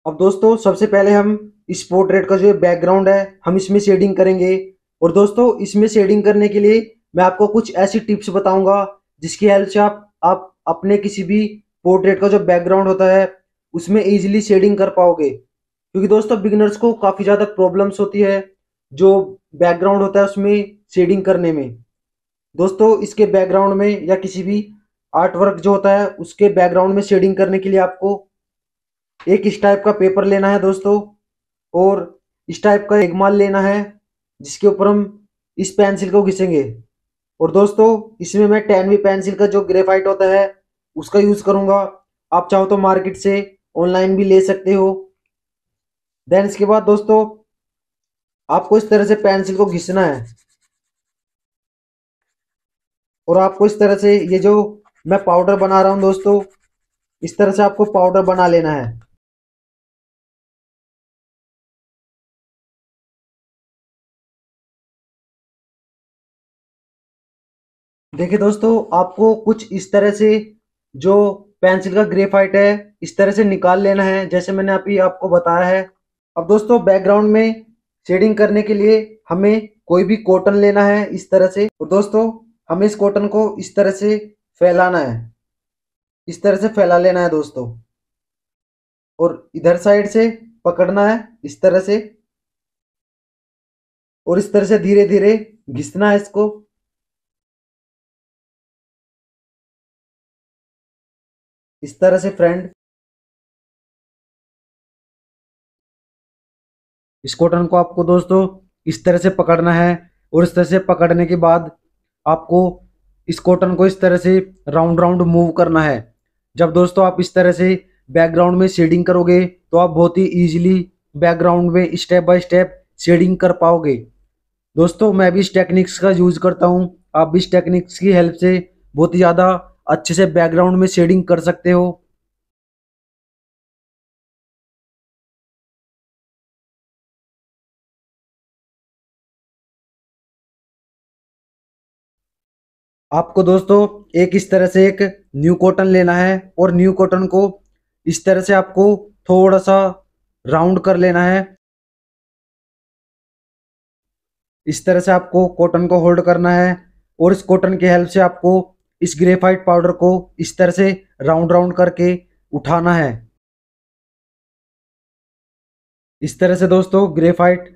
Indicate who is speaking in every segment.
Speaker 1: अब दोस्तों सबसे पहले हम इस पोर्ट्रेट का जो बैकग्राउंड है हम इसमें शेडिंग करेंगे। और दोस्तों इसमें शेडिंग करने के लिए मैं आपको कुछ ऐसी टिप्स बताऊंगा जिसकी हेल्प से आप अपने किसी भी पोर्ट्रेट का जो बैकग्राउंड होता है उसमें इजीली शेडिंग कर पाओगे। क्योंकि दोस्तों बिगिनर्स को काफ़ी ज़्यादा प्रॉब्लम्स होती है जो बैकग्राउंड होता है उसमें शेडिंग करने में। दोस्तों इसके बैकग्राउंड में या किसी भी आर्ट वर्क जो होता है उसके बैकग्राउंड में शेडिंग करने के लिए आपको एक इस टाइप का पेपर लेना है दोस्तों। और इस टाइप का एक माल लेना है जिसके ऊपर हम इस पेंसिल को घिसेंगे। और दोस्तों इसमें मैं 10वीं पेंसिल का जो ग्रेफाइट होता है उसका यूज करूंगा। आप चाहो तो मार्केट से ऑनलाइन भी ले सकते हो। देन इसके बाद दोस्तों आपको इस तरह से पेंसिल को घिसना है और आपको इस तरह से ये जो मैं पाउडर बना रहा हूं दोस्तों इस तरह से आपको पाउडर बना लेना है। देखिए दोस्तों आपको कुछ इस तरह से जो पेंसिल का ग्रेफाइट है इस तरह से निकाल लेना है जैसे मैंने अभी आपको बताया है। अब दोस्तों बैकग्राउंड में शेडिंग करने के लिए हमें कोई भी कॉटन लेना है इस तरह से। और दोस्तों हमें इस कॉटन को इस तरह से फैलाना है, इस तरह से फैला लेना है दोस्तों। और इधर साइड से पकड़ना है इस तरह से और इस तरह से धीरे धीरे घिसना है इसको। इस तरह से फ्रेंड इस कॉटन को आपको दोस्तों इस तरह से पकड़ना है। और इस तरह से पकड़ने के बाद आपको इस कॉटन को इस तरह से राउंड राउंड मूव करना है। जब दोस्तों आप इस तरह से बैकग्राउंड में शेडिंग करोगे तो आप बहुत ही इजीली बैकग्राउंड में स्टेप बाय स्टेप शेडिंग कर पाओगे। दोस्तों मैं भी इस टेक्निक्स का यूज करता हूँ, आप भी इस टेक्निक्स की हेल्प से बहुत ही ज़्यादा अच्छे से बैकग्राउंड में शेडिंग कर सकते हो। आपको दोस्तों एक इस तरह से एक न्यू कॉटन लेना है और न्यू कॉटन को इस तरह से आपको थोड़ा सा राउंड कर लेना है। इस तरह से आपको कॉटन को होल्ड करना है और इस कॉटन की हेल्प से आपको इस ग्रेफाइट पाउडर को इस तरह से राउंड राउंड करके उठाना है। इस तरह से दोस्तों ग्रेफाइट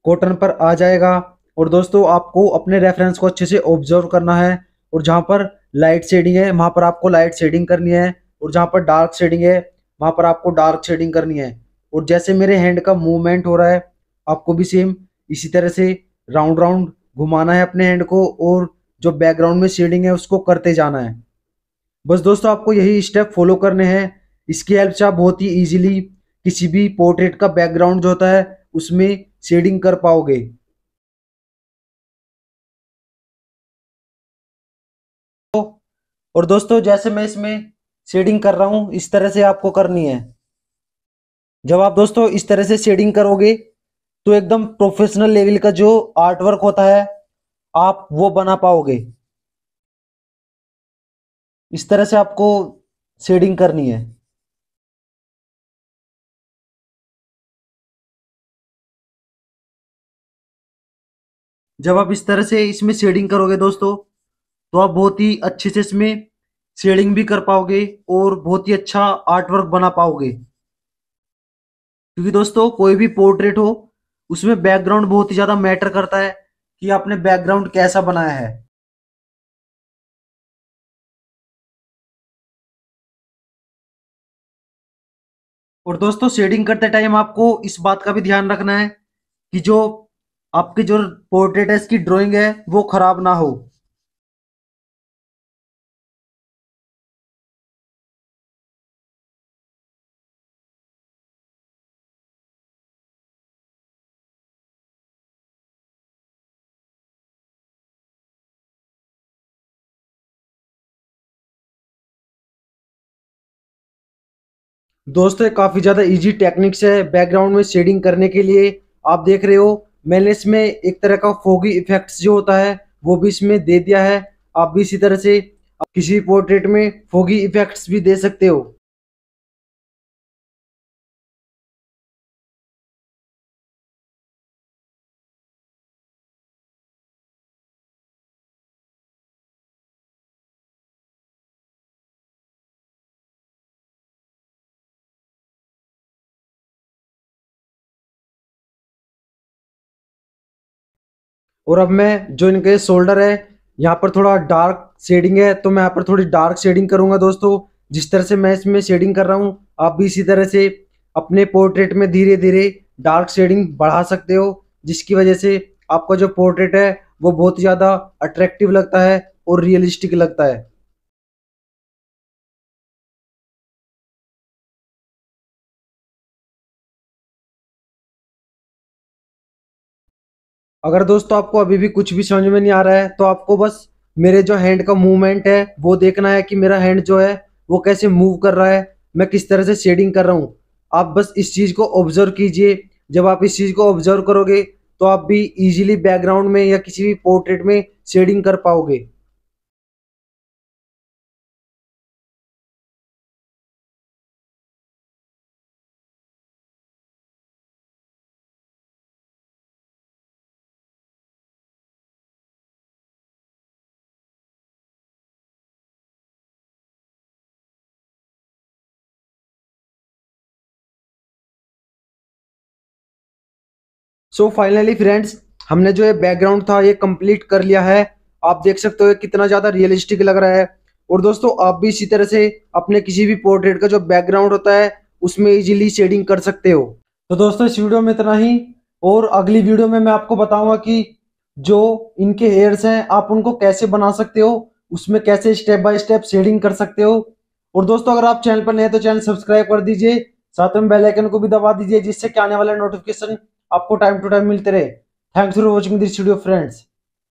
Speaker 1: कॉटन पर आ जाएगा। और दोस्तों आपको अपने रेफरेंस को अच्छे से ऑब्जर्व करना है और जहाँ पर लाइट शेडिंग है वहाँ पर आपको लाइट शेडिंग करनी है और जहाँ पर डार्क शेडिंग है वहाँ पर आपको डार्क शेडिंग करनी है। और जैसे मेरे हैंड का मूवमेंट हो रहा है आपको भी सेम इसी तरह से राउंड राउंड घुमाना है अपने हैंड को और जो बैकग्राउंड में शेडिंग है उसको करते जाना है। बस दोस्तों आपको यही स्टेप फॉलो करने हैं। इसकी हेल्प से आप बहुत ही इजीली किसी भी पोर्ट्रेट का बैकग्राउंड जो होता है उसमें शेडिंग कर पाओगे। और दोस्तों जैसे मैं इसमें शेडिंग कर रहा हूं इस तरह से आपको करनी है। जब आप दोस्तों इस तरह से शेडिंग करोगे तो एकदम प्रोफेशनल लेवल का जो आर्ट वर्क होता है आप वो बना पाओगे। इस तरह से आपको शेडिंग करनी है। जब आप इस तरह से इसमें शेडिंग करोगे दोस्तों तो आप बहुत ही अच्छे से इसमें शेडिंग भी कर पाओगे और बहुत ही अच्छा आर्ट वर्क बना पाओगे। क्योंकि दोस्तों कोई भी पोर्ट्रेट हो उसमें बैकग्राउंड बहुत ही ज्यादा मैटर करता है कि आपने बैकग्राउंड कैसा बनाया है। और दोस्तों शेडिंग करते टाइम आपको इस बात का भी ध्यान रखना है कि जो आपकी जो पोर्ट्रेट है इसकी ड्राइंग है वो खराब ना हो। दोस्तों ये काफी ज्यादा इजी टेक्निक्स है बैकग्राउंड में शेडिंग करने के लिए। आप देख रहे हो मैंने इसमें एक तरह का फोगी इफेक्ट्स जो होता है वो भी इसमें दे दिया है। आप भी इसी तरह से किसी पोर्ट्रेट में फोगी इफेक्ट्स भी दे सकते हो। और अब मैं जो इनके शोल्डर है यहाँ पर थोड़ा डार्क शेडिंग है, तो मैं यहाँ पर थोड़ी डार्क शेडिंग करूंगा दोस्तों। जिस तरह से मैं इसमें शेडिंग कर रहा हूँ, आप भी इसी तरह से अपने पोर्ट्रेट में धीरे धीरे डार्क शेडिंग बढ़ा सकते हो, जिसकी वजह से आपका जो पोर्ट्रेट है वो बहुत ही ज़्यादा अट्रैक्टिव लगता है और रियलिस्टिक लगता है। अगर दोस्तों आपको अभी भी कुछ भी समझ में नहीं आ रहा है, तो आपको बस मेरे जो हैंड का मूवमेंट है वो देखना है कि मेरा हैंड जो है वो कैसे मूव कर रहा है, मैं किस तरह से शेडिंग कर रहा हूँ। आप बस इस चीज़ को ऑब्जर्व कीजिए। जब आप इस चीज़ को ऑब्जर्व करोगे तो आप भी इजीली बैकग्राउंड में या किसी भी पोर्ट्रेट में शेडिंग कर पाओगे। सो फाइनली फ्रेंड्स, हमने जो ये बैकग्राउंड था ये कंप्लीट कर लिया है। आप देख सकते हो ये कितना ज़्यादा रियलिस्टिक लग रहा है। और दोस्तों आप भी इसी तरह से अपने किसी भी पोर्ट्रेट का जो बैकग्राउंड होता है उसमें इजीली शेडिंग कर सकते हो। तो दोस्तों इस वीडियो में इतना ही, और अगली वीडियो में मैं आपको बताऊंगा कि जो इनके हेयर्स हैं आप उनको कैसे बना सकते हो, उसमें कैसे स्टेप बाय स्टेप शेडिंग कर सकते हो। और दोस्तों अगर आप चैनल पर नए हैं तो चैनल सब्सक्राइब कर दीजिए, साथ में बेल आइकन को भी दबा दीजिए, जिससे कि आने वाले नोटिफिकेशन आपको टाइम टू टाइम मिलते रहे। Thanks for watching this video friends.